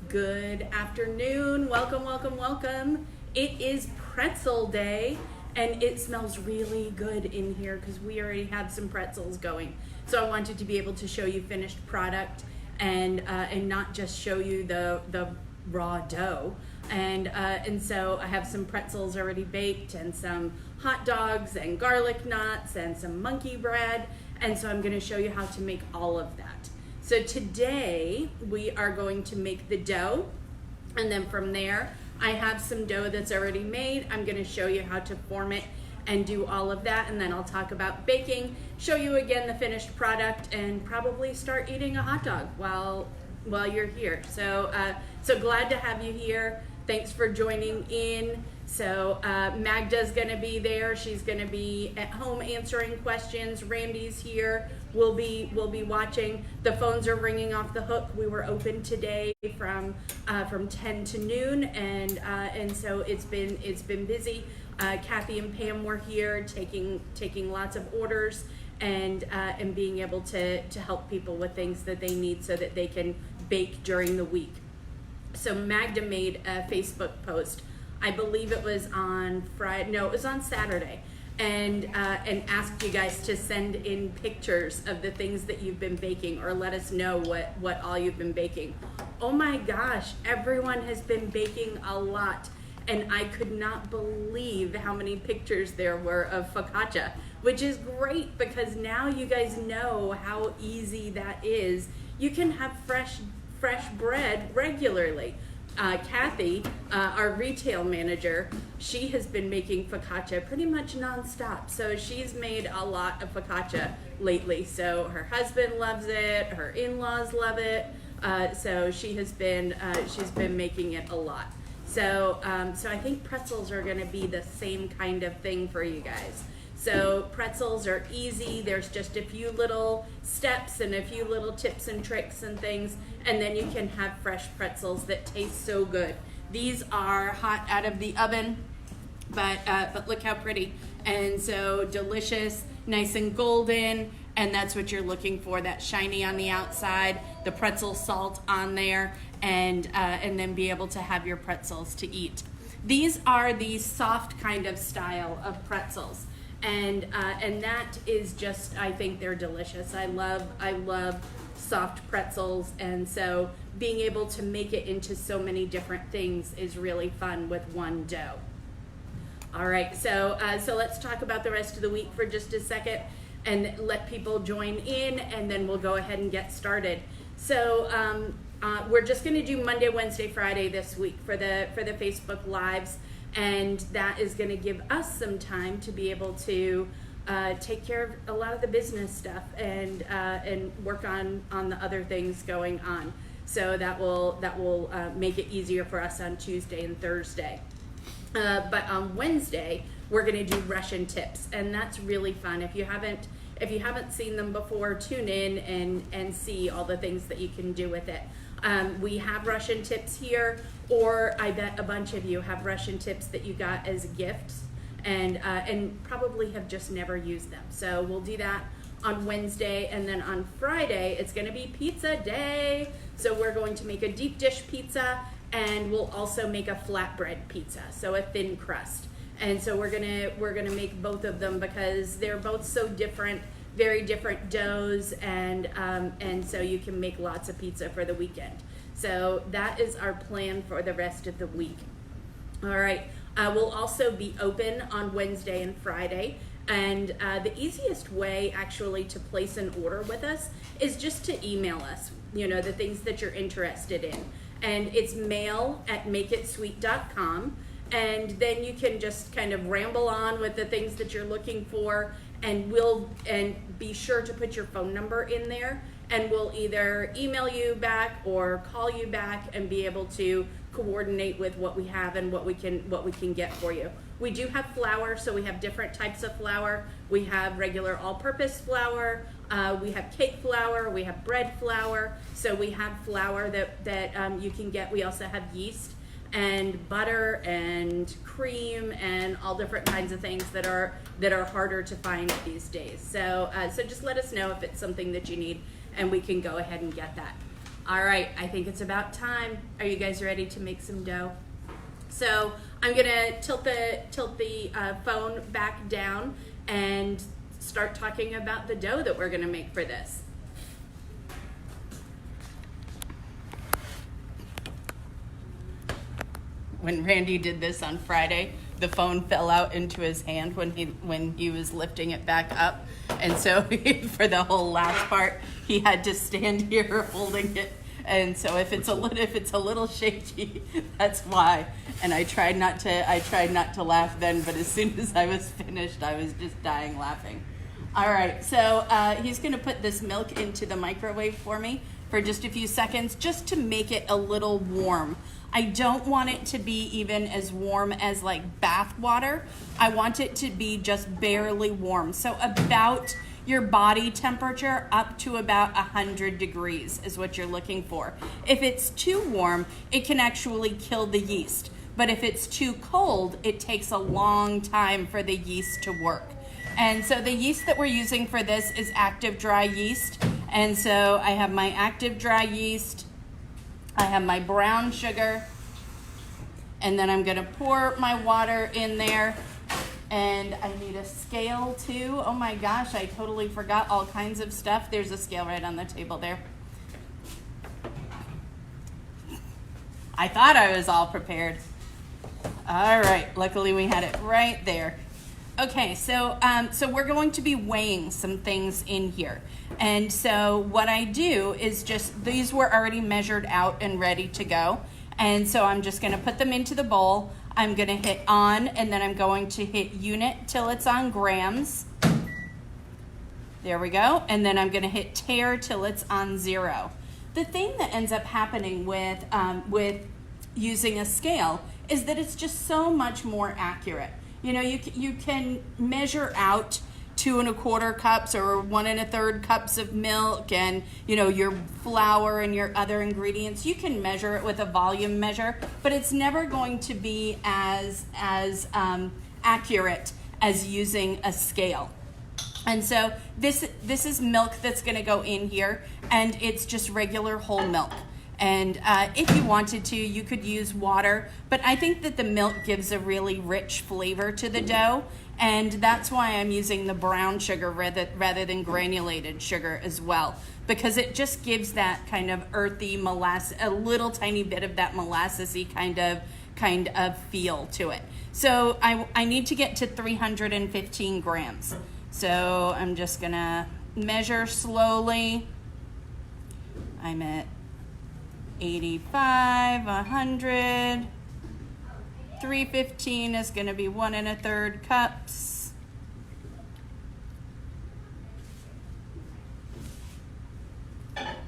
Good afternoon. Welcome, welcome, welcome. It is pretzel day and it smells really good in here because we already have some pretzels going. So I wanted to be able to show you finished product and not just show you the raw dough. And so I have some pretzels already baked and some hot dogs and garlic knots and some monkey bread. And so I'm going to show you how to make all of that. So today we are going to make the dough, and then from there I have some dough that's already made. I'm going to show you how to form it and do all of that, and then I'll talk about baking, show you again the finished product, and probably start eating a hot dog while you're here. So glad to have you here. Thanks for joining in. So Magda's gonna be there. She's gonna be at home answering questions. Randy's here. We'll be watching. The phones are ringing off the hook. We were open today from 10 to noon, and so it's been busy. Kathy and Pam were here taking lots of orders and being able to help people with things that they need so that they can bake during the week. So Magda made a Facebook post. I believe it was on Friday. No, it was on Saturday, and asked you guys to send in pictures of the things that you've been baking, or let us know what all you've been baking. Oh my gosh, everyone has been baking a lot, and I could not believe how many pictures there were of focaccia, which is great because now you guys know how easy that is. You can have fresh bread regularly. Kathy, our retail manager, she has been making focaccia pretty much nonstop. So she's made a lot of focaccia lately. So her husband loves it, her in-laws love it. So she's been making it a lot. So I think pretzels are going to be the same kind of thing for you guys. So pretzels are easy. There's just a few little steps and a few little tips and tricks and things, and then you can have fresh pretzels that taste so good. These are hot out of the oven, but look how pretty. And so delicious, nice and golden, and that's what you're looking for, that shiny on the outside, the pretzel salt on there, and then be able to have your pretzels to eat. These are the soft kind of style of pretzels. And that is just, I think they're delicious. I love soft pretzels, and so being able to make it into so many different things is really fun with one dough. All right, so let's talk about the rest of the week for just a second and let people join in, and then we'll go ahead and get started. So we're just going to do Monday, Wednesday, Friday this week for the Facebook Lives. And that is going to give us some time to be able to take care of a lot of the business stuff and work on the other things going on. So that will make it easier for us on Tuesday and Thursday. But on Wednesday we're going to do Russian tips, and that's really fun. If you haven't seen them before, tune in and see all the things that you can do with it. We have Russian tips here, or I bet a bunch of you have Russian tips that you got as gifts and probably have just never used them. So we'll do that on Wednesday, and then on Friday it's going to be pizza day. So we're going to make a deep dish pizza, and we'll also make a flatbread pizza, so a thin crust. And so we're gonna make both of them because they're both so different. Very different doughs, and so you can make lots of pizza for the weekend. So that is our plan for the rest of the week. All right, we'll also be open on Wednesday and Friday, and the easiest way actually to place an order with us is just to email us, the things that you're interested in. And it's mail@makeitsweet.com, and then you can just kind of ramble on with the things that you're looking for, and be sure to put your phone number in there, and we'll either email you back or call you back and be able to coordinate with what we have and what we can get for you. We do have flour, so we have different types of flour. We have regular all-purpose flour, we have cake flour, we have bread flour, so we have flour that you can get. We also have yeast and butter and cream and all different kinds of things that are harder to find these days. So just let us know if it's something that you need, and we can go ahead and get that. All right, I think it's about time. Are you guys ready to make some dough? So I'm gonna tilt the phone back down and start talking about the dough that we're gonna make for this. When Randy did this on Friday, the phone fell out into his hand when he was lifting it back up, and so for the whole last part, he had to stand here holding it. And so if it's a little shaky, that's why. And I tried not to laugh then, but as soon as I was finished, I was just dying laughing. All right, so he's gonna put this milk into the microwave for me for just a few seconds, just to make it a little warm. I don't want it to be even as warm as like bath water. I want it to be just barely warm. So about your body temperature up to about 100 degrees is what you're looking for. If it's too warm, it can actually kill the yeast. But if it's too cold, it takes a long time for the yeast to work. And so the yeast that we're using for this is active dry yeast. And so I have my active dry yeast, I have my brown sugar, and then I'm gonna pour my water in there. And I need a scale too. Oh my gosh, I totally forgot all kinds of stuff. There's a scale right on the table there. I thought I was all prepared. All right, luckily we had it right there. Okay, so we're going to be weighing some things in here. And so what I do is just, these were already measured out and ready to go. And so I'm just gonna put them into the bowl. I'm gonna hit on, and then I'm going to hit unit till it's on grams. There we go. And then I'm gonna hit tare till it's on 0. The thing that ends up happening with using a scale is that it's just so much more accurate. You know, you can measure out 2 1/4 cups or 1 1/3 cups of milk, and you know, your flour and your other ingredients. You can measure it with a volume measure, but it's never going to be as accurate as using a scale. And so this is milk that's going to go in here, and it's just regular whole milk. And if you wanted to, you could use water, but I think that the milk gives a really rich flavor to the dough, and that's why I'm using the brown sugar rather than granulated sugar as well, because it just gives that kind of earthy molasses, a little tiny bit of that molassesy kind of feel to it. So I need to get to 315 grams. So I'm just gonna measure slowly. I'm at 85, 100, 315 is going to be 1 1/3 cups.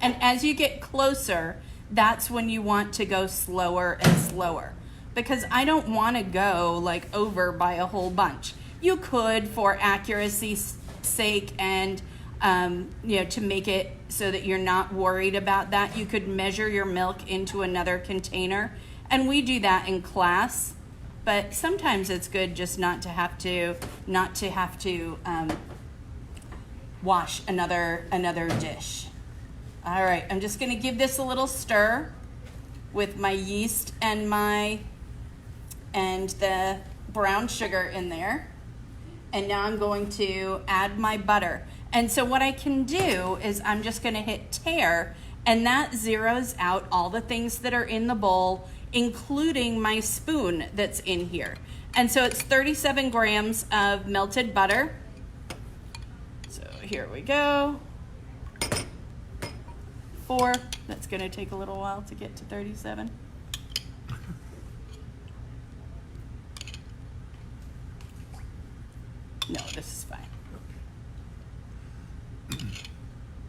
And as you get closer, that's when you want to go slower and slower, because I don't want to go like over by a whole bunch. You could, for accuracy's sake, and you know, to make it so that you're not worried about that, you could measure your milk into another container, and we do that in class. But sometimes it's good just not to have to wash another dish. All right, I'm just going to give this a little stir with my yeast and the brown sugar in there, and now I'm going to add my butter. And so what I can do is I'm just going to hit tare, and that zeroes out all the things that are in the bowl, including my spoon that's in here. And so it's 37 grams of melted butter. So here we go. 4. That's going to take a little while to get to 37. No, this is fine.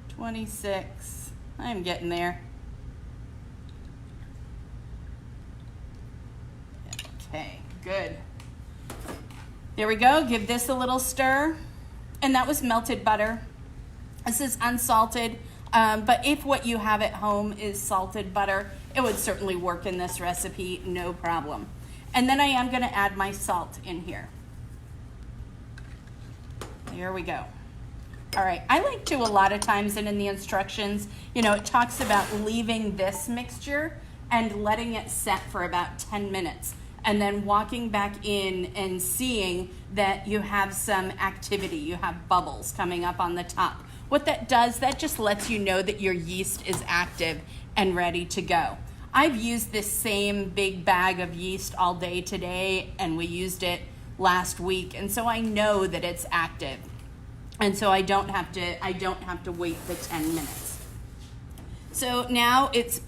26. I'm getting there. Okay, good. There we go. Give this a little stir. And that was melted butter. This is unsalted, but if what you have at home is salted butter, it would certainly work in this recipe, no problem. And then I am going to add my salt in here. Here we go. All right, I like to a lot of times, and in the instructions, you know, it talks about leaving this mixture and letting it set for about 10 minutes and then walking back in and seeing that you have some activity, you have bubbles coming up on the top. What that does, that just lets you know that your yeast is active and ready to go. I've used this same big bag of yeast all day today, and we used it last week, and so I know that it's active. And so I don't have to wait the 10 minutes. So now it's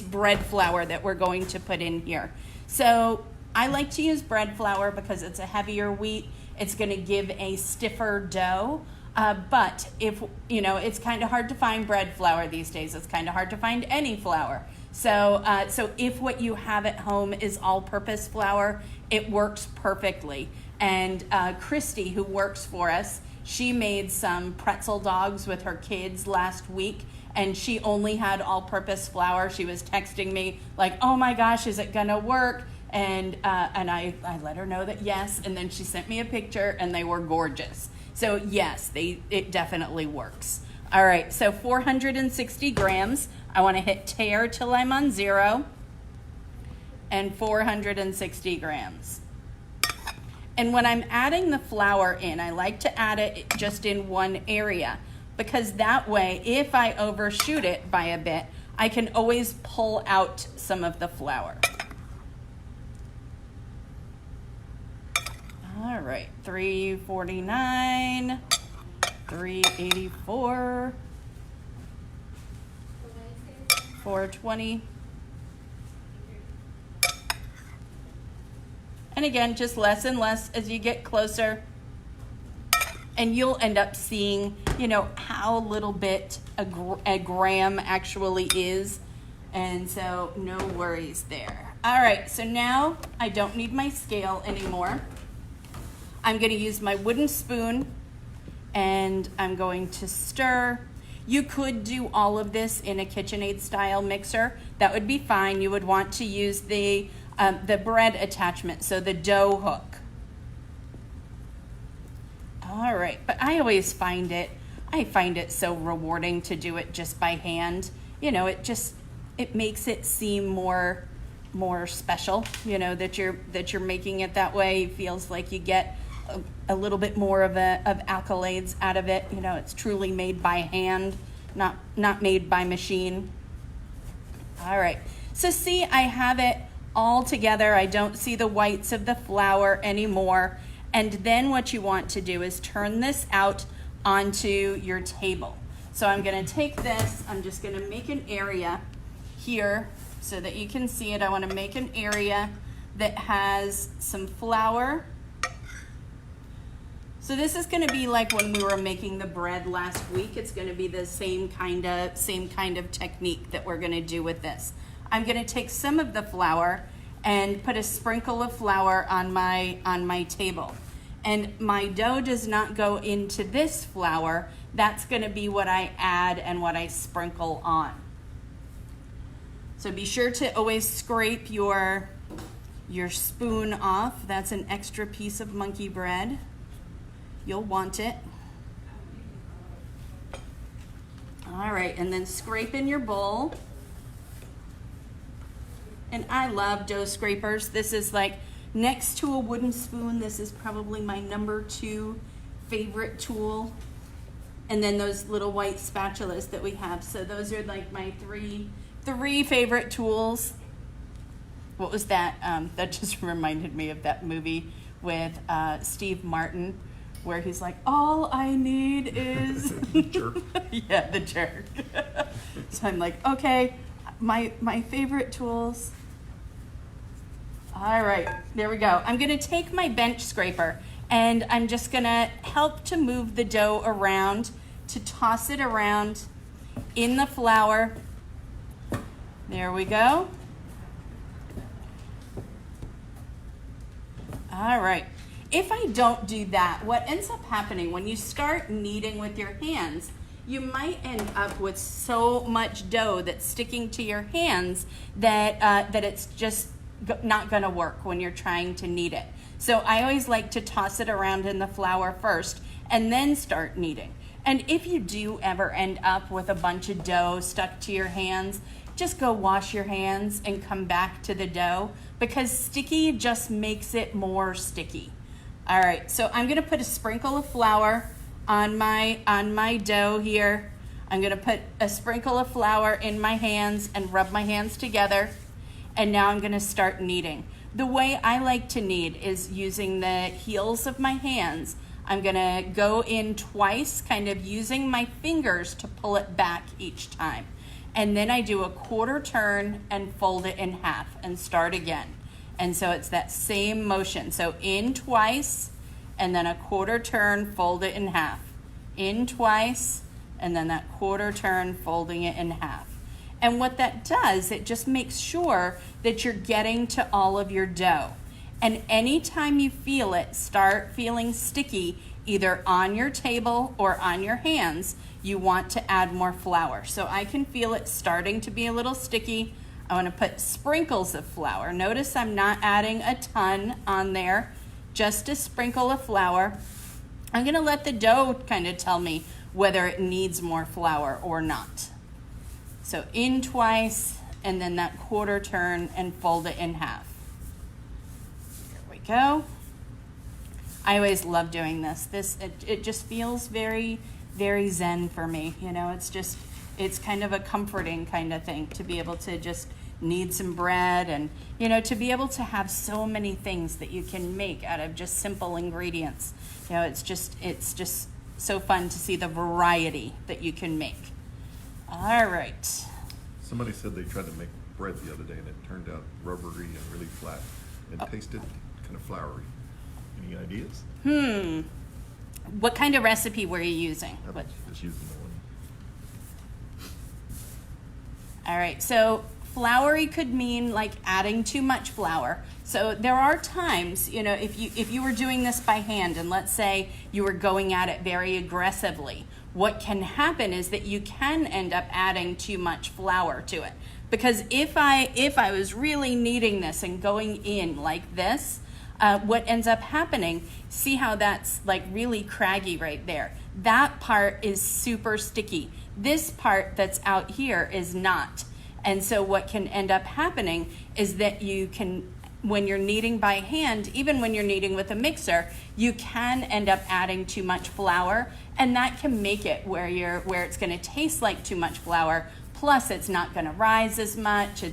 bread flour that we're going to put in here. So I like to use bread flour because it's a heavier wheat. It's going to give a stiffer dough. But if, you know, it's kind of hard to find bread flour these days. It's kind of hard to find any flour. So if what you have at home is all-purpose flour, it works perfectly. And Christy, who works for us, she made some pretzel dogs with her kids last week, and she only had all-purpose flour. She was texting me like, "Oh my gosh, is it gonna work?" And I let her know that yes, and then she sent me a picture, and they were gorgeous. So yes, it definitely works. All right, so 460 grams. I want to hit tare till I'm on 0, and 460 grams. And when I'm adding the flour in, I like to add it just in one area, because that way, if I overshoot it by a bit, I can always pull out some of the flour. All right, 349, 384, 420. And again, just less and less as you get closer. And you'll end up seeing, you know, how little bit a gram actually is. And so no worries there. All right, so now I don't need my scale anymore. I'm going to use my wooden spoon, and I'm going to stir. You could do all of this in a KitchenAid style mixer. That would be fine. You would want to use the bread attachment, so the dough hook. All right, but I always find it so rewarding to do it just by hand. You know, it makes it seem more special, you know, that you're making it that way. It feels like you get a little bit more of accolades out of it. You know, it's truly made by hand, not made by machine. All right, so see, I have it all together. I don't see the whites of the flour anymore. And then what you want to do is turn this out onto your table. So I'm going to take this, I'm just going to make an area here so that you can see it. I want to make an area that has some flour. So this is going to be like when we were making the bread last week. It's going to be the same kind of technique that we're going to do with this. I'm going to take some of the flour and put a sprinkle of flour on my table. And my dough does not go into this flour. That's going to be what I add and what I sprinkle on. So be sure to always scrape your spoon off. That's an extra piece of monkey bread. You'll want it. All right, and then scrape in your bowl. And I love dough scrapers. This is like next to a wooden spoon. This is probably my number 2 favorite tool. And then those little white spatulas that we have. So those are like my three favorite tools. What was that? That just reminded me of that movie with Steve Martin, where he's like, all I need is... Jerk. Yeah, the jerk. So I'm like, okay, my favorite tools. All right, there we go. I'm gonna take my bench scraper and I'm just gonna help to move the dough around, to toss it around in the flour. There we go. All right. If I don't do that, what ends up happening when you start kneading with your hands, you might end up with so much dough that's sticking to your hands that it's just not going to work when you're trying to knead it. So I always like to toss it around in the flour first and then start kneading. And if you do ever end up with a bunch of dough stuck to your hands, just go wash your hands and come back to the dough, because sticky just makes it more sticky. All right, so I'm gonna put a sprinkle of flour on my dough here. I'm gonna put a sprinkle of flour in my hands and rub my hands together. And now I'm gonna start kneading. The way I like to knead is using the heels of my hands. I'm gonna go in twice, kind of using my fingers to pull it back each time. And then I do a quarter turn and fold it in half and start again. And so it's that same motion. So in twice, and then a quarter turn, fold it in half. In twice, and then that quarter turn, folding it in half. And what that does, it just makes sure that you're getting to all of your dough. And anytime you feel it start feeling sticky, either on your table or on your hands, you want to add more flour. So I can feel it starting to be a little sticky. I want to put sprinkles of flour. Notice I'm not adding a ton on there, just a sprinkle of flour. I'm going to let the dough kind of tell me whether it needs more flour or not. So in twice, and then that quarter turn and fold it in half. There we go. I always love doing this. It just feels very, very zen for me. You know, it's kind of a comforting kind of thing to be able to just knead some bread, and, you know, to be able to have so many things that you can make out of just simple ingredients. You know, it's just so fun to see the variety that you can make. All right. Somebody said they tried to make bread the other day and it turned out rubbery and really flat and tasted kind of floury. Any ideas? What kind of recipe were you using? I was just using the one. All right, so floury could mean like adding too much flour. So there are times, you know, if you were doing this by hand, and let's say you were going at it very aggressively, what can happen is that you can end up adding too much flour to it. Because if I was really kneading this and going in like this, what ends up happening, see how that's like really craggy right there? That part is super sticky. This part that's out here is not. And so what can end up happening is that you can, when you're kneading by hand, even when you're kneading with a mixer, you can end up adding too much flour, and that can make it where it's going to taste like too much flour. Plus, it's not going to rise as much. You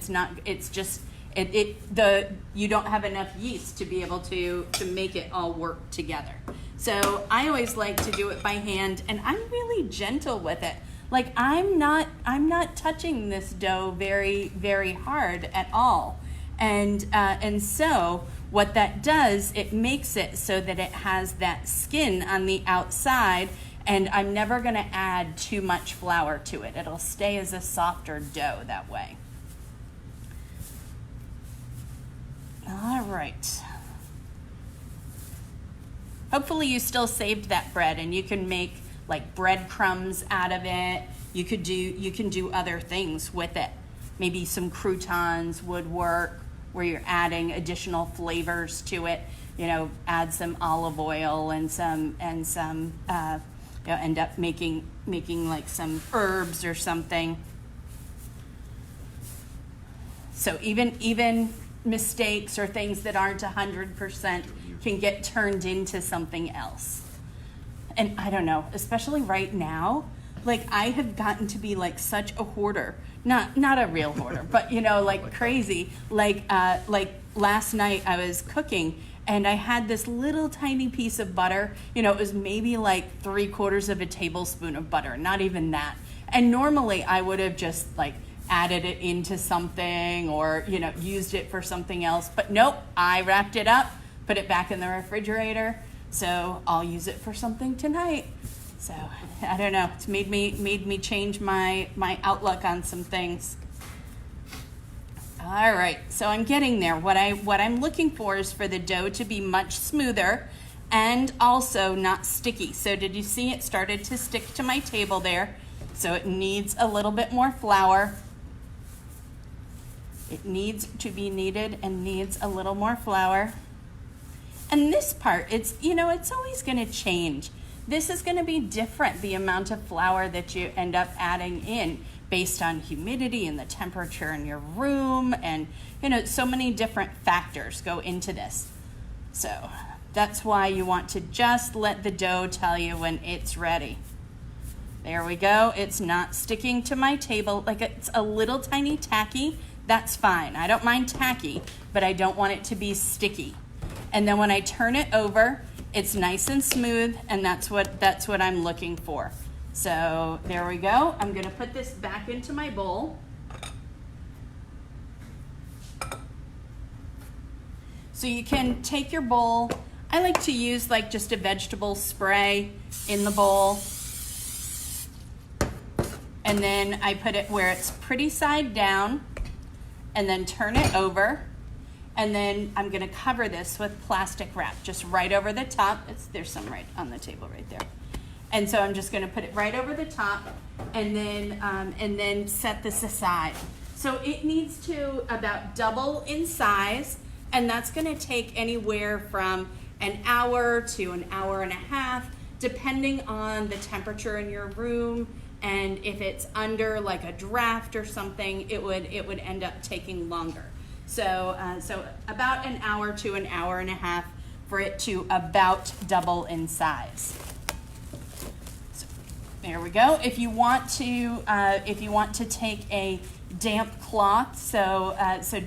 don't have enough yeast to be able to make it all work together. So I always like to do it by hand, and I'm really gentle with it. Like I'm not touching this dough very, very hard at all. And so what that does, it makes it so that it has that skin on the outside, and I'm never going to add too much flour to it. It'll stay as a softer dough that way. All right. Hopefully you still saved that bread, and you can make like breadcrumbs out of it. You can do other things with it. Maybe some croutons would work, where you're adding additional flavors to it. You know, add some olive oil and some end up making like some herbs or something. So even mistakes or things that aren't 100% can get turned into something else. And I don't know, especially right now, like I have gotten to be like such a hoarder. Not a real hoarder, but you know, like crazy. Like last night I was cooking and I had this little tiny piece of butter. You know, it was maybe like 3/4 of a tablespoon of butter, not even that. And normally I would have just like added it into something or, you know, used it for something else. But nope, I wrapped it up, put it back in the refrigerator. So I'll use it for something tonight. So I don't know, it's made me change my outlook on some things. All right, so I'm getting there. What I'm looking for is for the dough to be much smoother and also not sticky. So did you see it started to stick to my table there? So it needs a little bit more flour. It needs to be kneaded and needs a little more flour. And this part, it's always going to change. this is going to be different, the amount of flour that you end up adding in based on humidity and the temperature in your room, and so many different factors go into this. So that's why you want to just let the dough tell you when it's ready. There we go. It's not sticking to my table. Like, it's a little tiny tacky. That's fine. I don't mind tacky, but I don't want it to be sticky. And then when I turn it over, it's nice and smooth, and that's what I'm looking for. So there we go. I'm going to put this back into my bowl. So you can take your bowl. I like to use like just a vegetable spray in the bowl. And then I put it where it's pretty side down, and then turn it over. And then I'm going to cover this with plastic wrap just right over the top. There's some right on the table right there. And so I'm just going to put it right over the top, and then set this aside. So it needs to about double in size, and that's going to take anywhere from an hour to an hour and a half, depending on the temperature in your room. And if it's under like a draft or something, it would end up taking longer. So about an hour to an hour and a half for it to about double in size. So there we go. If you want to take a damp cloth, so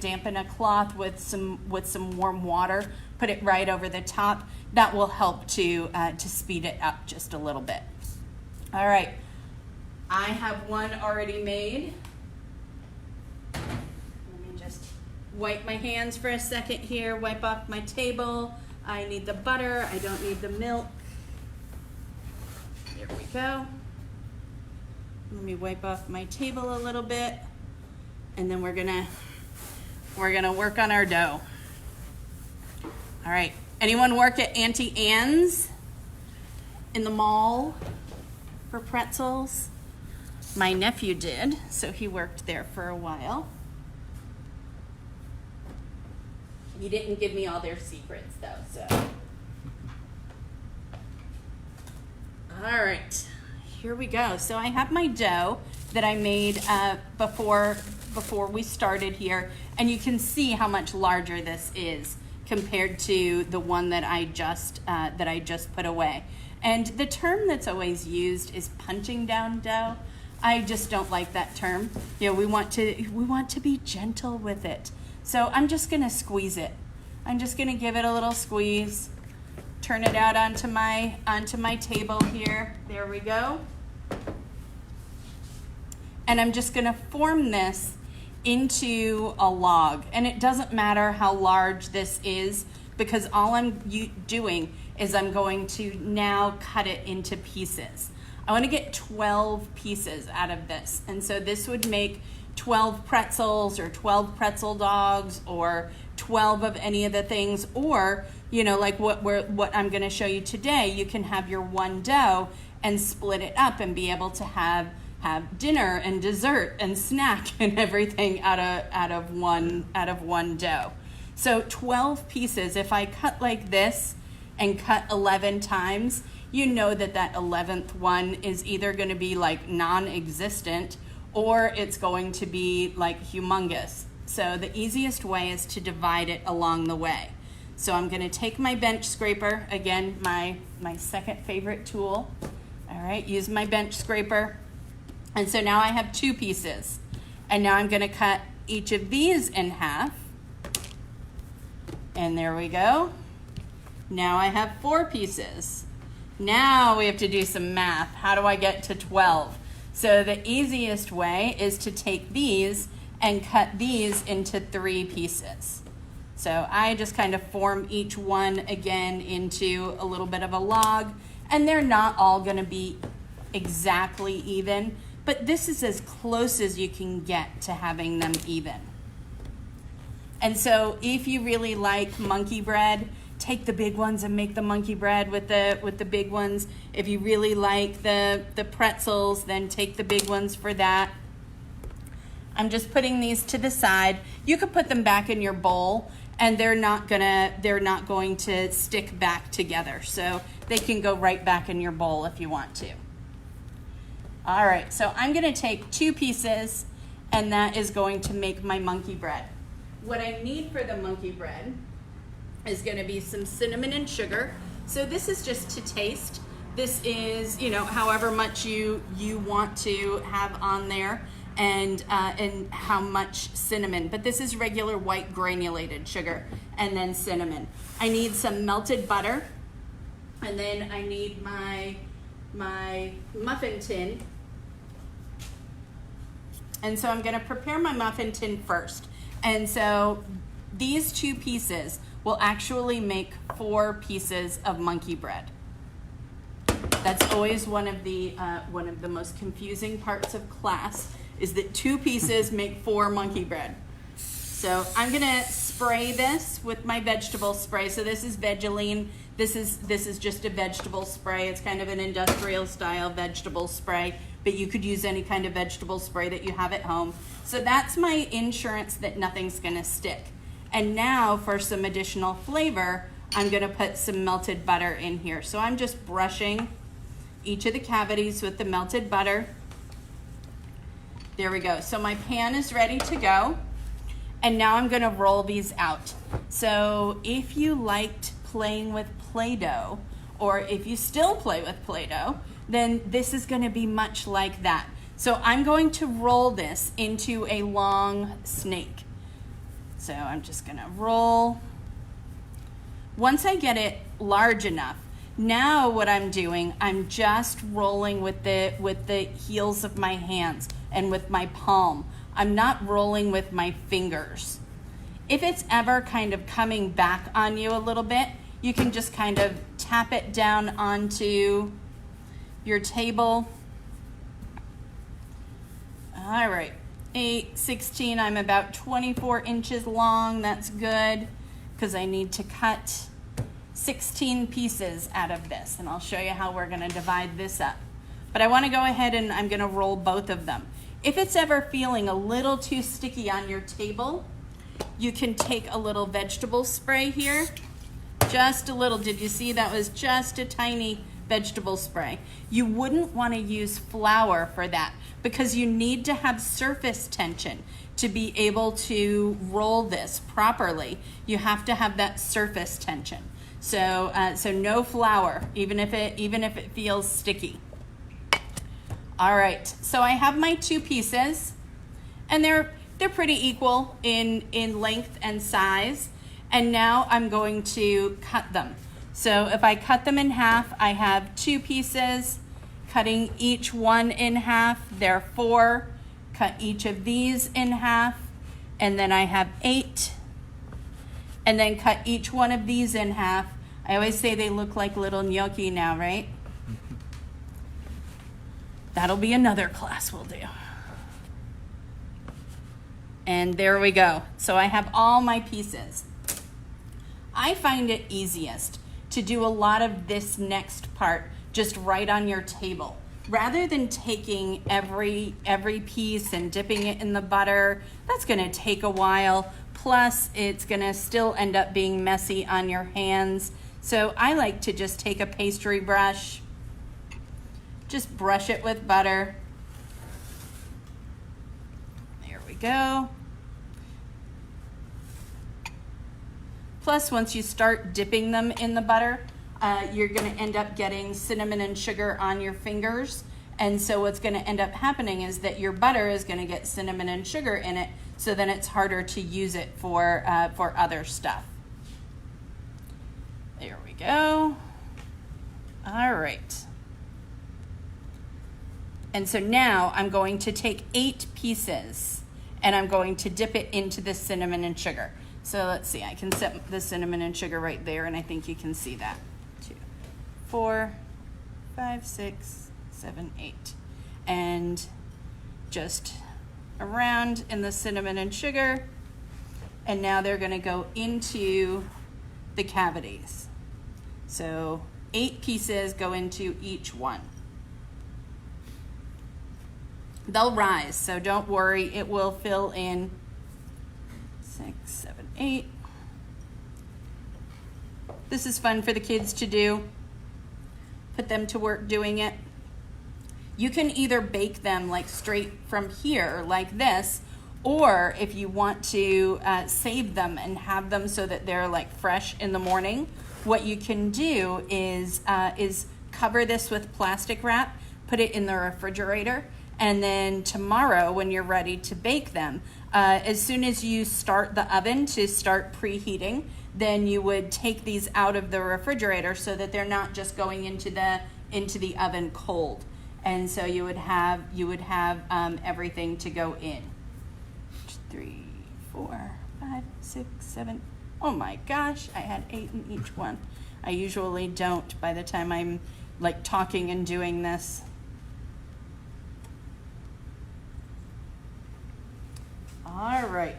dampen a cloth with some warm water, put it right over the top. That will help to speed it up just a little bit. All right. I have one already made. Let me just wipe my hands for a second here, wipe off my table. I need the butter, I don't need the milk. There we go. Let me wipe off my table a little bit, and then we're gonna work on our dough. All right, anyone work at Auntie Anne's in the mall for pretzels? My nephew did, so he worked there for a while. He didn't give me all their secrets though, so. All right, here we go. So I have my dough that I made before we started here, and you can see how much larger this is compared to the one that I just put away. And the term that's always used is punching down dough. I just don't like that term. We want to be gentle with it. So I'm just gonna squeeze it. I'm just gonna give it a little squeeze. Turn it out onto my table here. There we go. And I'm just gonna form this into a log. And it doesn't matter how large this is, because all I'm doing is I'm going to now cut it into pieces. I want to get 12 pieces out of this. And so this would make 12 pretzels or 12 pretzel dogs or 12 of any of the things. Or, like what I'm going to show you today, you can have your one dough and split it up and be able to have dinner and dessert and snack and everything out of one dough. So 12 pieces. If I cut like this and cut 11 times, you know that 11th one is either going to be like non-existent, or it's going to be like humongous. So the easiest way is to divide it along the way. So I'm going to take my bench scraper, again, my second favorite tool. All right, use my bench scraper. And so now I have 2 pieces. And now I'm going to cut each of these in half. And there we go. Now I have 4 pieces. Now we have to do some math. How do I get to 12? So the easiest way is to take these and cut these into 3 pieces. So I just kind of form each one again into a little bit of a log, and they're not all going to be exactly even, but this is as close as you can get to having them even. And so if you really like monkey bread, take the big ones and make the monkey bread with the big ones. If you really like the pretzels, then take the big ones for that. I'm just putting these to the side. You could put them back in your bowl and they're not going to stick back together. So they can go right back in your bowl if you want to. All right, so I'm gonna take 2 pieces, and that is going to make my monkey bread. What I need for the monkey bread is gonna be some cinnamon and sugar. So this is just to taste. This is, however much you want to have on there, and how much cinnamon. But this is regular white granulated sugar, and then cinnamon. I need some melted butter, and then I need my muffin tin. And so I'm going to prepare my muffin tin first. And so these 2 pieces will actually make 4 pieces of monkey bread. That's always one of the most confusing parts of class, is that 2 pieces make 4 monkey bread. So I'm gonna spray this with my vegetable spray. So this is Vegeline. This is just a vegetable spray. It's kind of an industrial style vegetable spray, but you could use any kind of vegetable spray that you have at home. So that's my insurance that nothing's gonna stick. And now for some additional flavor, I'm gonna put some melted butter in here. So I'm just brushing each of the cavities with the melted butter. There we go. So my pan is ready to go. And now I'm gonna roll these out. So if you liked playing with Play-Doh, or if you still play with Play-Doh, then this is gonna be much like that. So I'm going to roll this into a long snake. So I'm just gonna roll. Once I get it large enough, now what I'm doing, I'm just rolling with the heels of my hands and with my palm. I'm not rolling with my fingers. If it's ever kind of coming back on you a little bit, you can just kind of tap it down onto your table. All right, 8, 16, I'm about 24 inches long. That's good, because I need to cut 16 pieces out of this, and I'll show you how we're gonna divide this up. But I wanna go ahead and I'm gonna roll both of them. If it's ever feeling a little too sticky on your table, you can take a little vegetable spray here. Just a little. Did you see that was just a tiny vegetable spray? You wouldn't want to use flour for that, because you need to have surface tension to be able to roll this properly. You have to have that surface tension. So no flour, even if it feels sticky. All right, so I have my 2 pieces, and they're pretty equal in length and size. And now I'm going to cut them. So if I cut them in half, I have 2 pieces, cutting each one in half. There are 4. Cut each of these in half, and then I have 8. And then cut each one of these in half. I always say they look like little gnocchi now, right? That'll be another class we'll do. And there we go. So I have all my pieces. I find it easiest to do a lot of this next part just right on your table, rather than taking every piece and dipping it in the butter. That's gonna take a while. Plus, it's gonna still end up being messy on your hands. So I like to just take a pastry brush, just brush it with butter. There we go. Plus, once you start dipping them in the butter, you're gonna end up getting cinnamon and sugar on your fingers. And so what's gonna end up happening is that your butter is gonna get cinnamon and sugar in it, so then it's harder to use it for other stuff. There we go. All right. And so now I'm going to take 8 pieces, and I'm going to dip it into the cinnamon and sugar. So let's see, I can set the cinnamon and sugar right there, and I think you can see that. 2, 4, 5, 6, 7, 8. And just around in the cinnamon and sugar. And now they're gonna go into the cavities. So 8 pieces go into each one. They'll rise, so don't worry, it will fill in. 6, 7, 8. This is fun for the kids to do. Put them to work doing it. You can either bake them like straight from here like this, or if you want to save them and have them so that they're like fresh in the morning, what you can do is cover this with plastic wrap, put it in the refrigerator, and then tomorrow when you're ready to bake them, as soon as you start the oven to start preheating, then you would take these out of the refrigerator so that they're not just going into the oven cold. And so you would have everything to go in. 3, 4, 5, 6, 7. Oh my gosh, I had 8 in each one. I usually don't by the time I'm like talking and doing this. All right,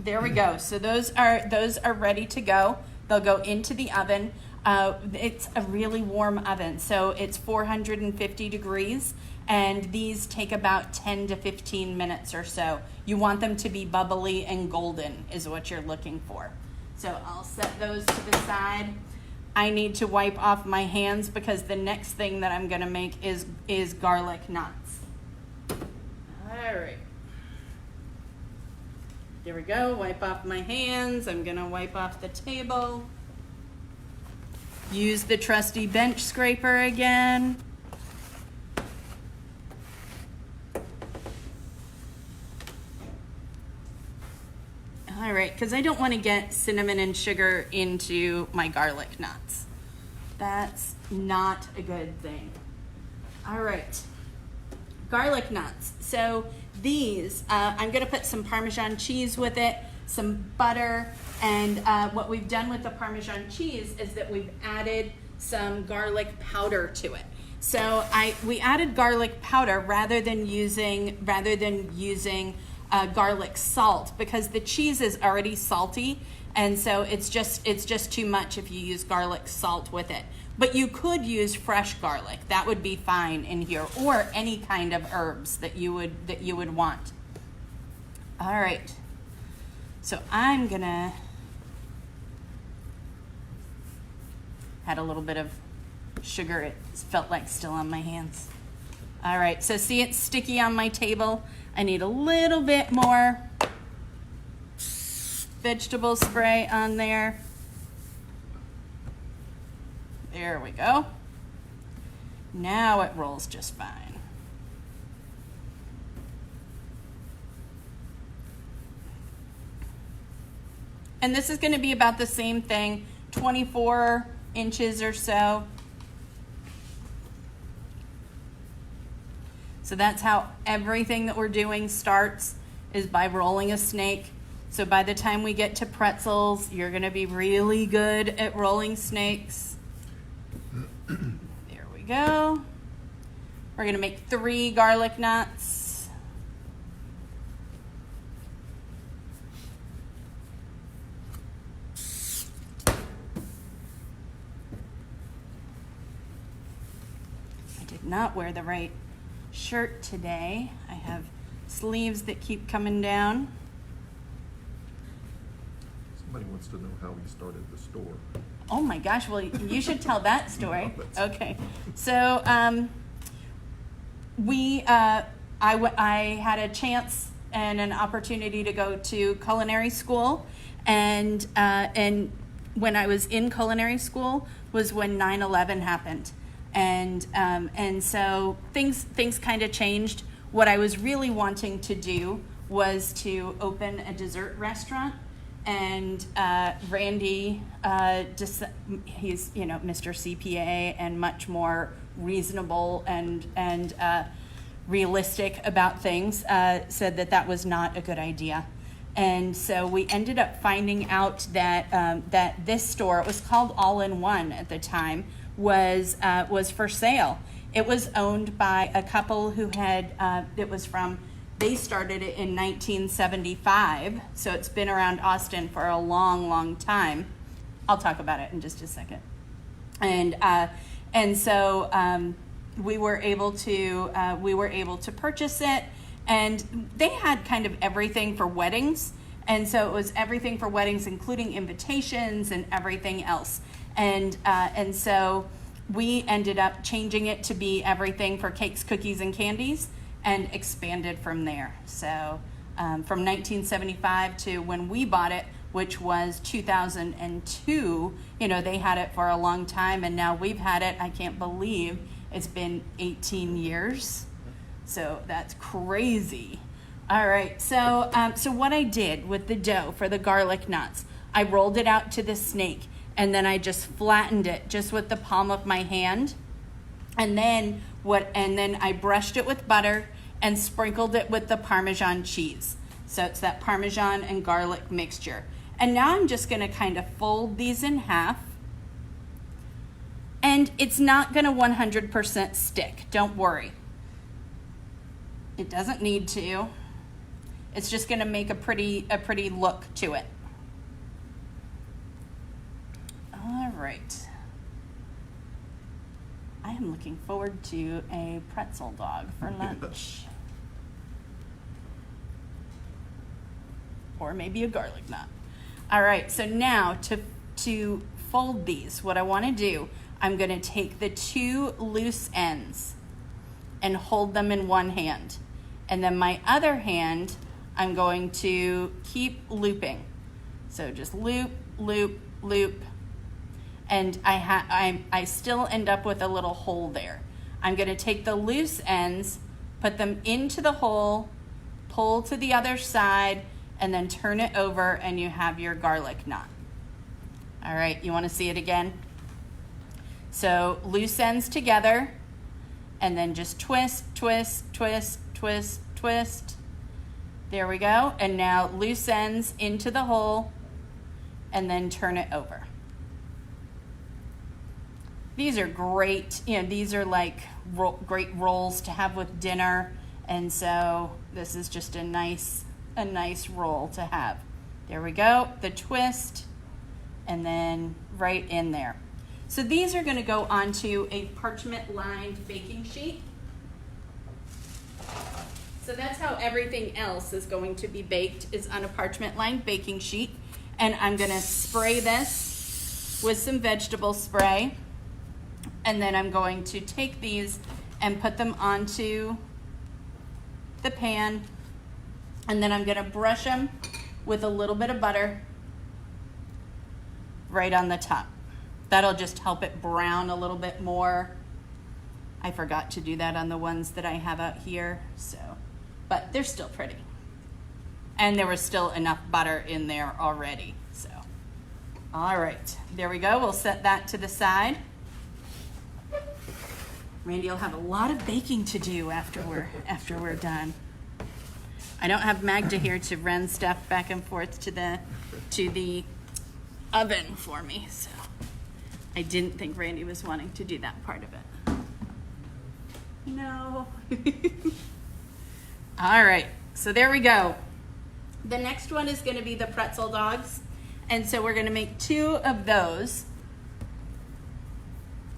there we go. So those are ready to go. They'll go into the oven. It's a really warm oven, so it's 450 degrees, and these take about 10 to 15 minutes or so. You want them to be bubbly and golden is what you're looking for. So I'll set those to the side. I need to wipe off my hands because the next thing that I'm gonna make is garlic knots. All right. There we go, wipe off my hands. I'm gonna wipe off the table. Use the trusty bench scraper again. All right, because I don't want to get cinnamon and sugar into my garlic knots. That's not a good thing. All right, garlic knots. So these, I'm going to put some Parmesan cheese with it, some butter, and what we've done with the Parmesan cheese is that we've added some garlic powder to it. So we added garlic powder rather than using garlic salt because the cheese is already salty, and so it's just too much if you use garlic salt with it. But you could use fresh garlic. That would be fine in here, or any kind of herbs that you would want. All right. So I'm gonna had a little bit of sugar. It felt like still on my hands. All right, so see it's sticky on my table. I need a little bit more vegetable spray on there. There we go. Now it rolls just fine. And this is going to be about the same thing, 24 inches or so. So that's how everything that we're doing starts, is by rolling a snake. So by the time we get to pretzels, you're going to be really good at rolling snakes. There we go. We're going to make 3 garlic knots. I did not wear the right shirt today. I have sleeves that keep coming down. Somebody wants to know how we started the store. Oh my gosh, well, you should tell that story. Okay, so I had a chance and an opportunity to go to culinary school, and when I was in culinary school was when 9/11 happened. And so things kind of changed. What I was really wanting to do was to open a dessert restaurant, and Randy, he's Mr. CPA and much more reasonable and realistic about things, said that was not a good idea. And so we ended up finding out that this store, it was called All in One at the time, was for sale. It was owned by a couple who had, they started it in 1975, so it's been around Austin for a long, long time. I'll talk about it in just a second. And so we were able to purchase it, and they had kind of everything for weddings. And so it was everything for weddings, including invitations and everything else. And so we ended up changing it to be everything for cakes, cookies, and candies, and expanded from there. So from 1975 to when we bought it, which was 2002, they had it for a long time, and now we've had it, I can't believe it's been 18 years. So that's crazy. All right, so what I did with the dough for the garlic knots, I rolled it out to the snake, and then I just flattened it just with the palm of my hand. And then I brushed it with butter and sprinkled it with the Parmesan cheese. So it's that Parmesan and garlic mixture. And now I'm just gonna kind of fold these in half. And it's not gonna 100% stick, don't worry. It doesn't need to. It's just gonna make a pretty look to it. All right. I am looking forward to a pretzel dog for lunch. Or maybe a garlic knot. All right, so now to fold these, what I want to do, I'm going to take the two loose ends and hold them in one hand. And then my other hand, I'm going to keep looping. So just loop, loop, loop. And I still end up with a little hole there. I'm going to take the loose ends, put them into the hole, pull to the other side, and then turn it over, and you have your garlic knot. All right, you want to see it again? So loose ends together, and then just twist, twist, twist, twist, twist. There we go. And now loose ends into the hole, and then turn it over. These are great, these are like great rolls to have with dinner. And so this is just a nice roll to have. There we go, the twist, and then right in there. So these are gonna go onto a parchment lined baking sheet. So that's how everything else is going to be baked, is on a parchment lined baking sheet. And I'm gonna spray this with some vegetable spray. And then I'm going to take these and put them onto the pan. And then I'm gonna brush them with a little bit of butter right on the top. That'll just help it brown a little bit more. I forgot to do that on the ones that I have out here, but they're still pretty. And there was still enough butter in there already, so. All right, there we go. We'll set that to the side. Randy will have a lot of baking to do after we're done. I don't have Magda here to run stuff back and forth to the oven for me, so I didn't think Randy was wanting to do that part of it. No. All right, so there we go. The next one is going to be the pretzel dogs, and so we're going to make 2 of those.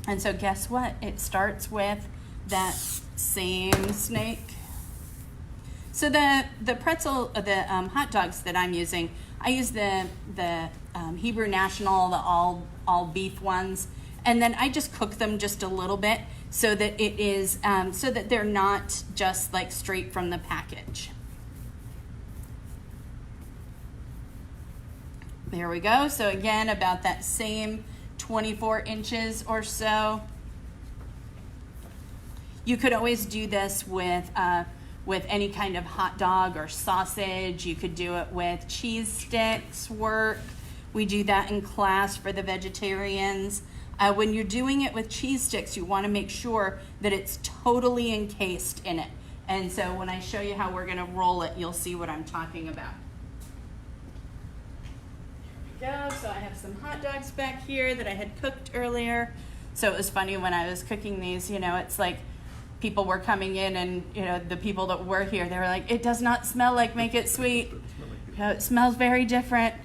And so guess what? It starts with that same snake. So the pretzel, the hot dogs that I'm using, I use the Hebrew National, the all beef ones, and then I just cook them just a little bit so that it is so that they're not just like straight from the package. There we go. So again, about that same 24 inches or so. You could always do this with any kind of hot dog or sausage. You could do it with cheese sticks, We do that in class for the vegetarians. When you're doing it with cheese sticks, you want to make sure that it's totally encased in it. And so when I show you how we're going to roll it, you'll see what I'm talking about. Go. So I have some hot dogs back here that I had cooked earlier. So it was funny when I was cooking these, it's like people were coming in and, the people that were here, they were like, it does not smell like Make It Sweet. It smells very different.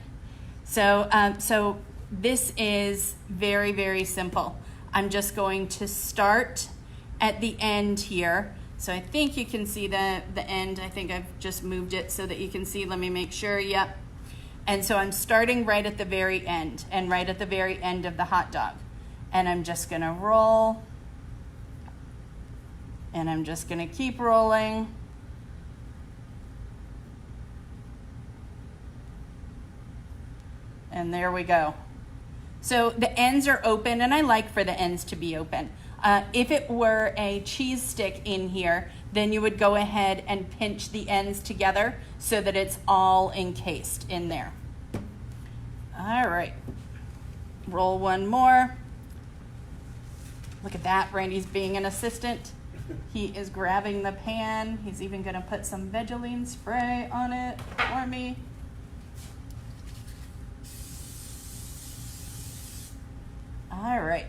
So this is very, very simple. I'm just going to start at the end here. So I think you can see the end. I think I've just moved it so that you can see. Let me make sure. Yep. And so I'm starting right at the very end, and right at the very end of the hot dog. And I'm just gonna roll, and I'm just gonna keep rolling. And there we go. So the ends are open, and I like for the ends to be open. If it were a cheese stick in here, then you would go ahead and pinch the ends together so that it's all encased in there. All right, roll one more. Look at that, Randy's being an assistant. He is grabbing the pan. He's even gonna put some Vaseline spray on it for me. All right,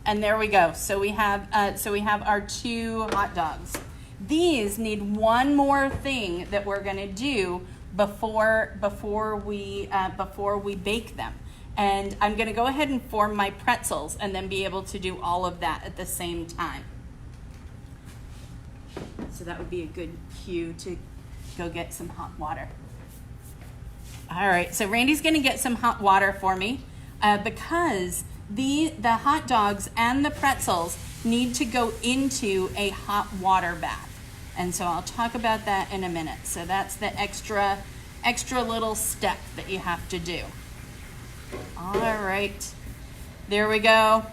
and there we go. So we have our 2 hot dogs. These need one more thing that we're gonna do before we bake them. And I'm gonna go ahead and form my pretzels and then be able to do all of that at the same time. So that would be a good cue to go get some hot water. All right, so Randy's gonna get some hot water for me because the hot dogs and the pretzels need to go into a hot water bath. And so I'll talk about that in a minute. So that's the extra little step that you have to do. All right, there we go.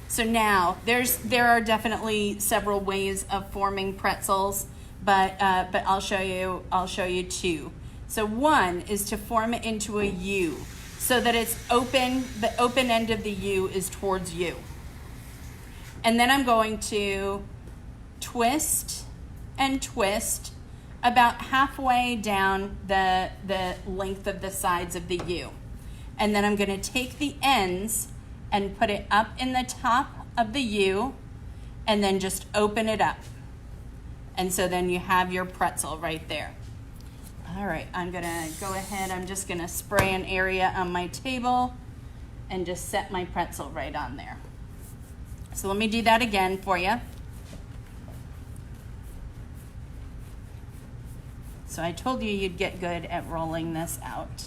So now there are definitely several ways of forming pretzels, but I'll show you 2. So one is to form it into a U so that it's open, the open end of the U is towards you. And then I'm going to twist and twist about halfway down the length of the sides of the U. And then I'm gonna take the ends and put it up in the top of the U and then just open it up. And so then you have your pretzel right there. All right, I'm gonna go ahead, I'm just gonna spray an area on my table and just set my pretzel right on there. So let me do that again for you. So I told you you'd get good at rolling this out.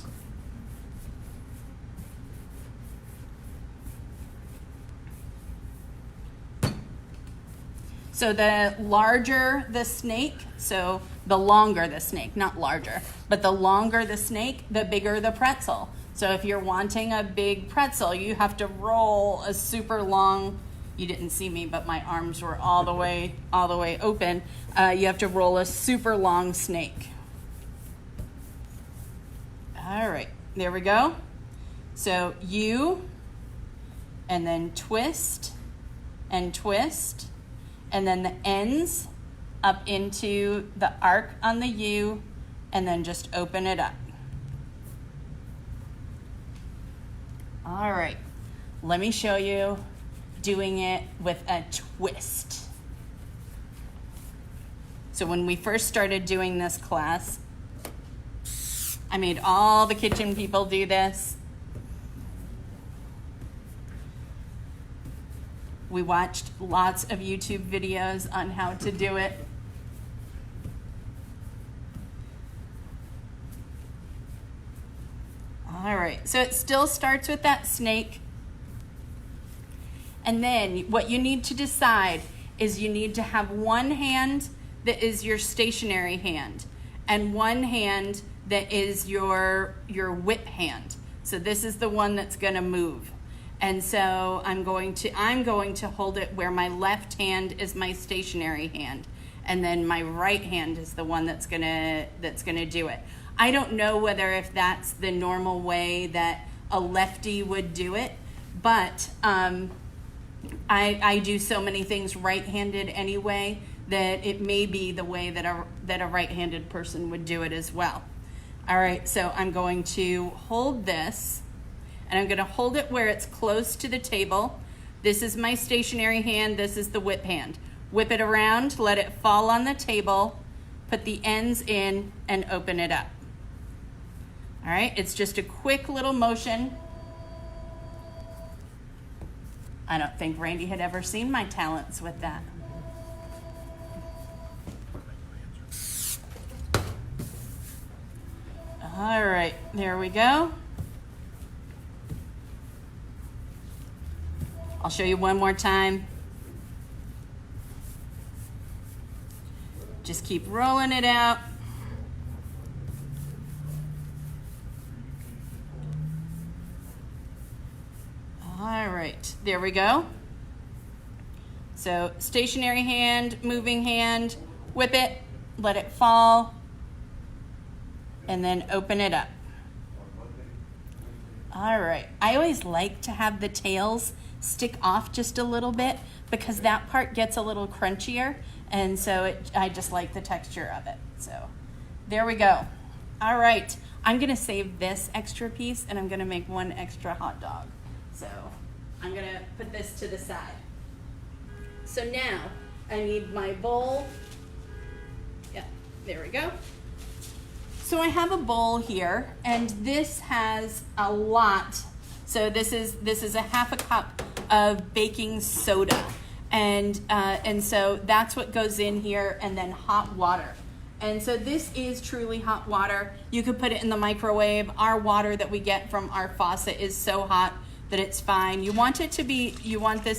So the larger the snake, so the longer the snake, not larger, but the longer the snake, the bigger the pretzel. So if you're wanting a big pretzel, you have to roll a super long, you didn't see me, but my arms were all the way open. You have to roll a super long snake. All right, there we go. So U, and then twist and twist, and then the ends up into the arc on the U, and then just open it up. All right, let me show you doing it with a twist. So when we first started doing this class, I made all the kitchen people do this. We watched lots of YouTube videos on how to do it. All right, so it still starts with that snake. And then what you need to decide is you need to have one hand that is your stationary hand and one hand that is your whip hand. So this is the one that's gonna move. And so I'm going to hold it where my left hand is my stationary hand, and then my right hand is the one that's gonna do it. I don't know whether if that's the normal way that a lefty would do it, but I do so many things right-handed anyway that it may be the way that a right-handed person would do it as well. All right, so I'm going to hold this, and I'm gonna hold it where it's close to the table. This is my stationary hand, this is the whip hand. Whip it around, let it fall on the table, put the ends in, and open it up. All right, it's just a quick little motion. I don't think Randy had ever seen my talents with that. All right, there we go. I'll show you one more time. Just keep rolling it out. All right, there we go. So stationary hand, moving hand, whip it, let it fall, and then open it up. All right, I always like to have the tails stick off just a little bit because that part gets a little crunchier, and so I just like the texture of it. So there we go. All right, I'm gonna save this extra piece and I'm gonna make one extra hot dog. So I'm gonna put this to the side. So now I need my bowl. Yeah, there we go. So I have a bowl here, and this has a lot. So this is a half a cup of baking soda, and so that's what goes in here, and then hot water. And so this is truly hot water. You could put it in the microwave. Our water that we get from our faucet is so hot that it's fine. You want this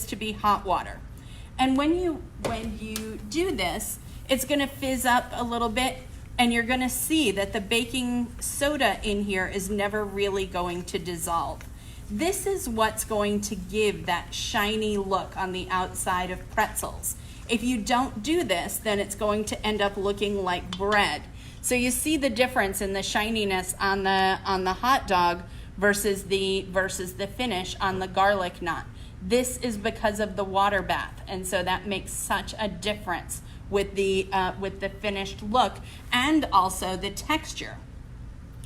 to be hot water. And when you do this, it's gonna fizz up a little bit, and you're gonna see that the baking soda in here is never really going to dissolve. This is what's going to give that shiny look on the outside of pretzels. If you don't do this, then it's going to end up looking like bread. So you see the difference in the shininess on the hot dog versus the finish on the garlic knot. This is because of the water bath, and so that makes such a difference with the finished look and also the texture.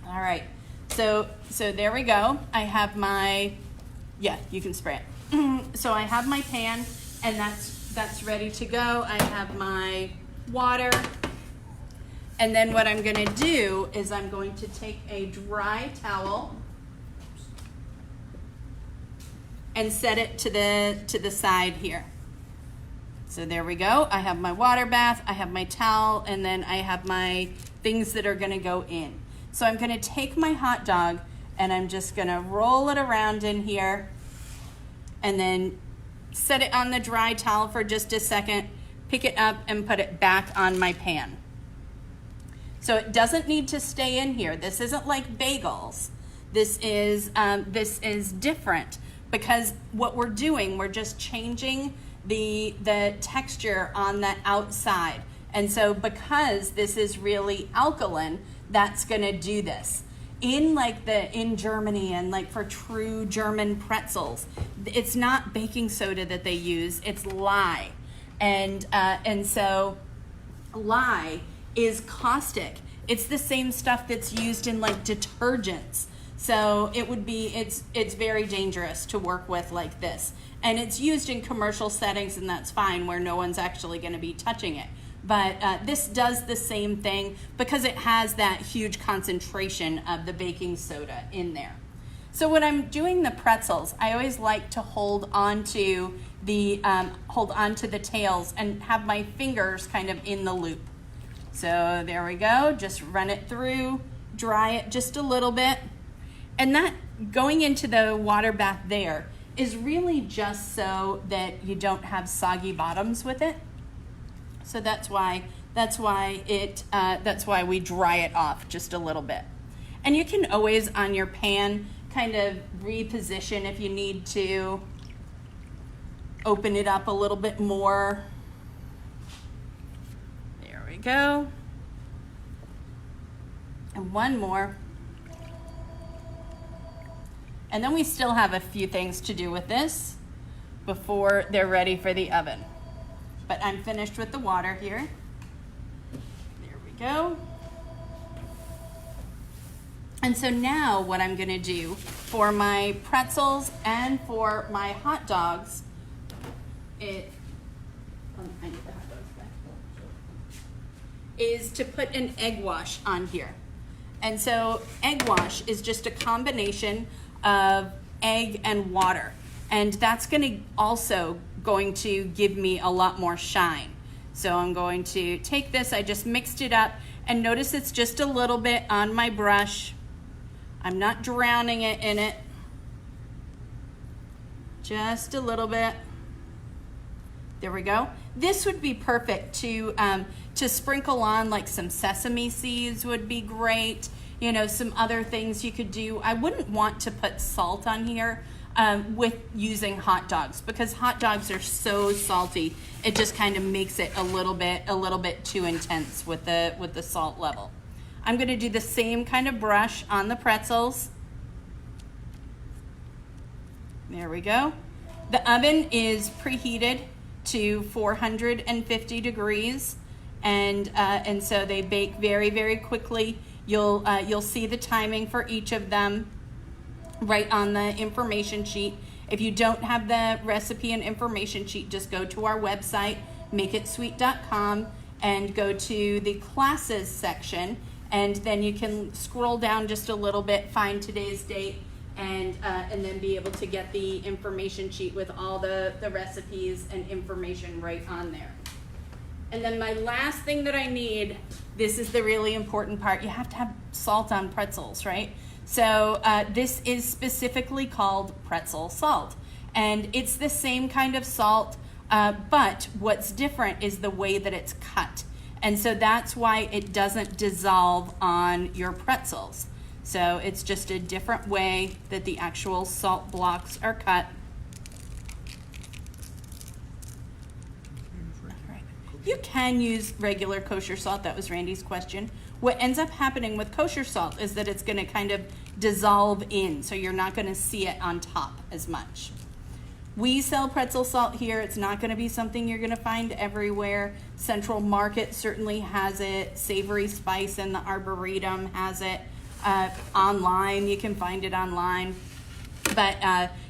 All right, so there we go. I have my, yeah, you can spray it. So I have my pan, and that's ready to go. I have my water, and then what I'm gonna do is I'm going to take a dry towel and set it to the side here. So there we go. I have my water bath, I have my towel, and then I have my things that are gonna go in. So I'm gonna take my hot dog and I'm just gonna roll it around in here and then set it on the dry towel for just a second, pick it up and put it back on my pan. So it doesn't need to stay in here. This isn't like bagels. This is different, because what we're doing, we're just changing the texture on the outside. And so because this is really alkaline, that's gonna do this. In Germany, and like for true German pretzels, it's not baking soda that they use, it's lye. And so lye is caustic. It's the same stuff that's used in like detergents. So it's very dangerous to work with like this. And it's used in commercial settings, and that's fine, where no one's actually gonna be touching it. But this does the same thing because it has that huge concentration of the baking soda in there. So when I'm doing the pretzels, I always like to hold onto the tails and have my fingers kind of in the loop. So there we go, just run it through, dry it just a little bit. And that going into the water bath there is really just so that you don't have soggy bottoms with it. So that's why we dry it off just a little bit. And you can always on your pan kind of reposition if you need to, open it up a little bit more. There we go. And one more. And then we still have a few things to do with this before they're ready for the oven. But I'm finished with the water here. There we go. And so now what I'm gonna do for my pretzels and for my hot dogs, I need the hot dogs back, is to put an egg wash on here. And so egg wash is just a combination of egg and water. And that's also going to give me a lot more shine. So I'm going to take this, I just mixed it up, and notice it's just a little bit on my brush. I'm not drowning it in it. Just a little bit. There we go. This would be perfect to sprinkle on, like some sesame seeds would be great. You know, some other things you could do. I wouldn't want to put salt on here with using hot dogs, because hot dogs are so salty. It just kind of makes it a little bit too intense with the salt level. I'm going to do the same kind of brush on the pretzels. There we go. The oven is preheated to 450 degrees, and so they bake very, very quickly. You'll see the timing for each of them right on the information sheet. If you don't have the recipe and information sheet, just go to our website, makeitsweet.com, and go to the classes section, and then you can scroll down just a little bit, find today's date, and then be able to get the information sheet with all the recipes and information right on there. And then my last thing that I need, this is the really important part. You have to have salt on pretzels, right? So this is specifically called pretzel salt. And it's the same kind of salt, but what's different is the way that it's cut. And so that's why it doesn't dissolve on your pretzels. So it's just a different way that the actual salt blocks are cut. You can use regular kosher salt. That was Randy's question. What ends up happening with kosher salt is that it's going to kind of dissolve in, so you're not going to see it on top as much. We sell pretzel salt here. It's not going to be something you're going to find everywhere. Central Market certainly has it. Savory Spice and the Arboretum has it. Online, you can find it online. But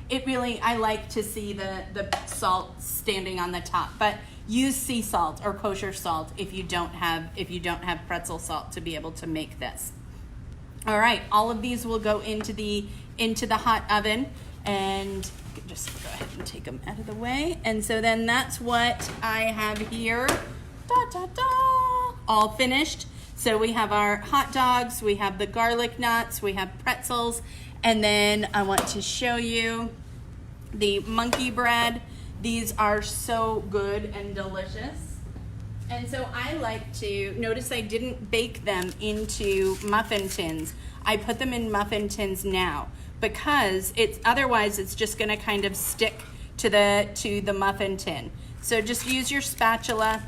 it really, I like to see the salt standing on the top. But use sea salt or kosher salt if you don't have pretzel salt to be able to make this. All right, all of these will go into the hot oven, and just go ahead and take them out of the way. And so then that's what I have here. All finished. So we have our hot dogs, we have the garlic knots, we have pretzels, and then I want to show you the monkey bread. These are so good and delicious. And so I like to, notice I didn't bake them into muffin tins. I put them in muffin tins now because otherwise it's just gonna kind of stick to the muffin tin. So just use your spatula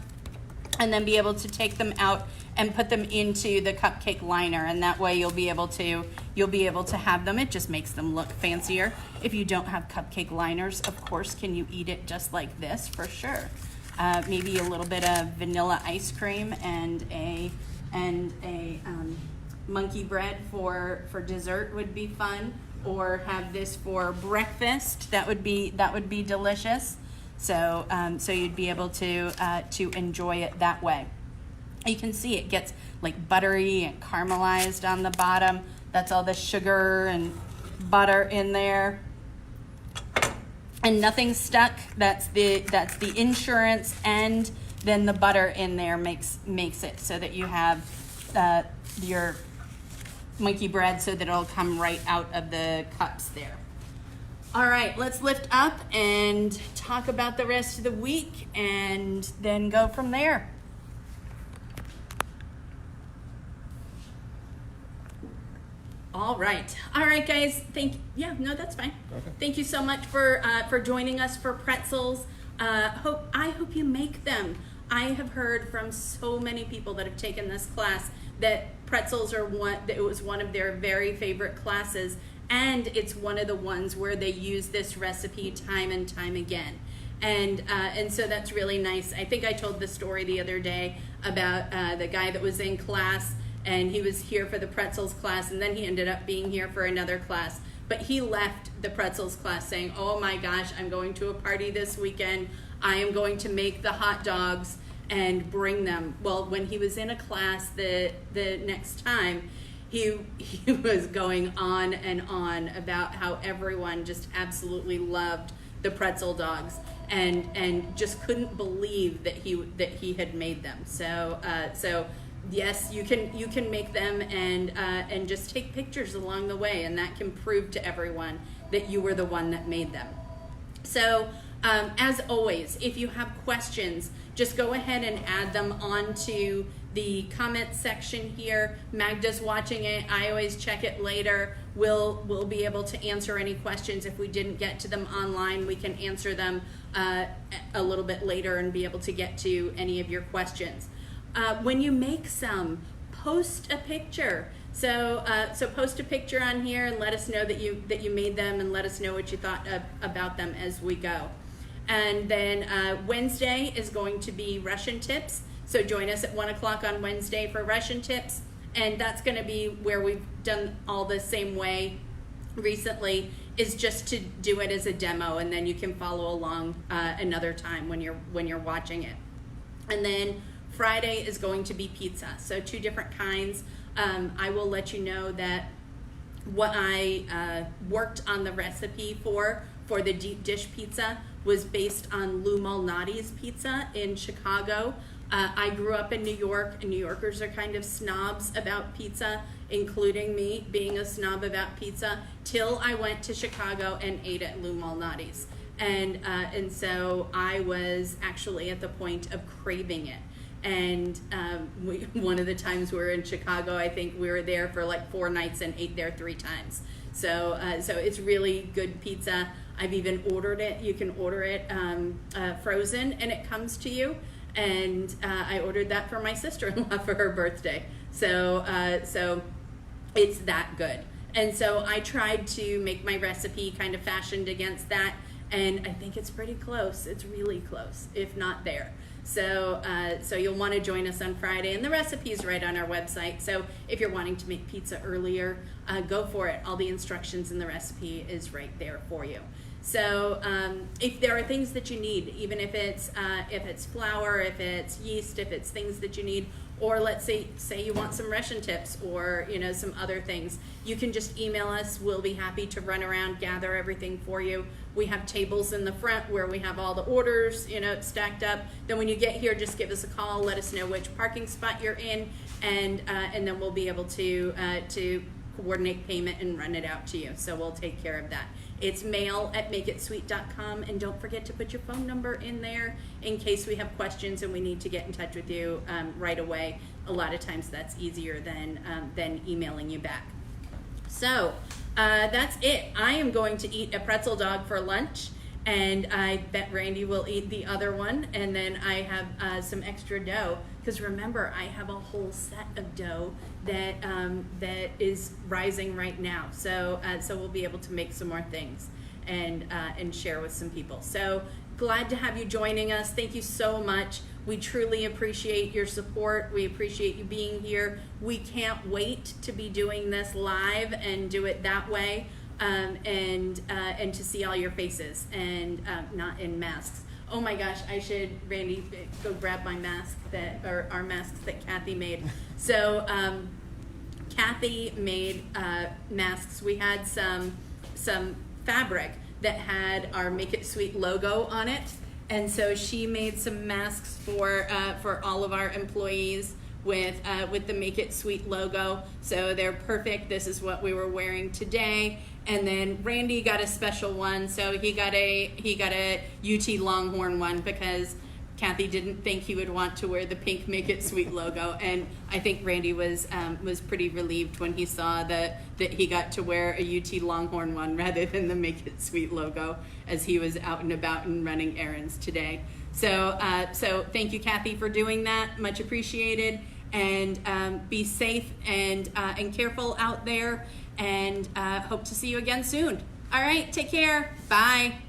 and then be able to take them out and put them into the cupcake liner, and that way you'll be able to have them. It just makes them look fancier. If you don't have cupcake liners, of course, can you eat it just like this? For sure. Maybe a little bit of vanilla ice cream and a monkey bread for dessert would be fun, or have this for breakfast. That would be delicious. So you'd be able to enjoy it that way. You can see it gets like buttery and caramelized on the bottom. That's all the sugar and butter in there. And nothing stuck. That's the insurance, and then the butter in there makes it so that you have your monkey bread so that it'll come right out of the cups there. All right, let's lift up and talk about the rest of the week and then go from there. All right, guys. That's fine. Okay. Thank you so much for joining us for pretzels. I hope you make them. I have heard from so many people that have taken this class that pretzels it was one of their very favorite classes, and it's one of the ones where they use this recipe time and time again. And so that's really nice. I think I told the story the other day about the guy that was in class, and he was here for the pretzels class, and then he ended up being here for another class. But he left the pretzels class saying, oh my gosh, I'm going to a party this weekend. I am going to make the hot dogs and bring them. Well, when he was in a class the next time, he was going on and on about how everyone just absolutely loved the pretzel dogs and just couldn't believe that he had made them. So Yes, you can make them and just take pictures along the way, and that can prove to everyone that you were the one that made them. So as always, if you have questions, just go ahead and add them onto the comment section here. Magda's watching it. I always check it later. We'll be able to answer any questions. If we didn't get to them online, we can answer them a little bit later and be able to get to any of your questions. When you make some, post a picture. So post a picture on here and let us know that you made them, and let us know what you thought about them as we go. And then Wednesday is going to be Russian tips. So join us at 1 o'clock on Wednesday for Russian tips. And that's going to be where we've done all the same way recently, is just to do it as a demo, and then you can follow along another time when you're watching it. And then Friday is going to be pizza. So 2 different kinds. I will let you know that what I worked on the recipe for the deep dish pizza was based on Lou Malnati's pizza in Chicago. I grew up in New York, and New Yorkers are kind of snobs about pizza, including me being a snob about pizza, till I went to Chicago and ate at Lou Malnati's. And so I was actually at the point of craving it. And one of the times we were in Chicago, I think we were there for like 4 nights and ate there 3 times. So it's really good pizza. I've even ordered it. You can order it frozen, and it comes to you. And I ordered that for my sister-in-law for her birthday. So it's that good. And so I tried to make my recipe kind of fashioned against that, and I think it's pretty close. It's really close, if not there. So you'll want to join us on Friday, and the recipe is right on our website. So if you're wanting to make pizza earlier, go for it. All the instructions in the recipe is right there for you. So if there are things that you need, even if it's flour, if it's yeast, if it's things that you need, or let's say you want some Russian tips, or some other things, you can just email us. We'll be happy to run around, gather everything for you. We have tables in the front where we have all the orders, stacked up. Then when you get here, just give us a call. Let us know which parking spot you're in, and then we'll be able to coordinate payment and run it out to you. So we'll take care of that. It's mail@makeitsweet.com, and don't forget to put your phone number in there in case we have questions and we need to get in touch with you right away. A lot of times that's easier than emailing you back. So that's it. I am going to eat a pretzel dog for lunch, and I bet Randy will eat the other one, and then I have some extra dough, because remember, I have a whole set of dough that is rising right now. So we'll be able to make some more things and share with some people. So glad to have you joining us. Thank you so much. We truly appreciate your support. We appreciate you being here. We can't wait to be doing this live and do it that way, and to see all your faces and not in masks. Oh my gosh, I should, Randy, go grab my mask or our masks that Kathy made. So Kathy made masks. We had some fabric that had our Make It Sweet logo on it, and so she made some masks for all of our employees with the Make It Sweet logo. So they're perfect. This is what we were wearing today. And then Randy got a special one, so he got a UT Longhorn one, because Kathy didn't think he would want to wear the pink Make It Sweet logo, and I think Randy was pretty relieved when he saw that he got to wear a UT Longhorn one rather than the Make It Sweet logo, as he was out and about and running errands today. So thank you, Kathy, for doing that. Much appreciated. And be safe and careful out there, and hope to see you again soon. All right, take care. Bye.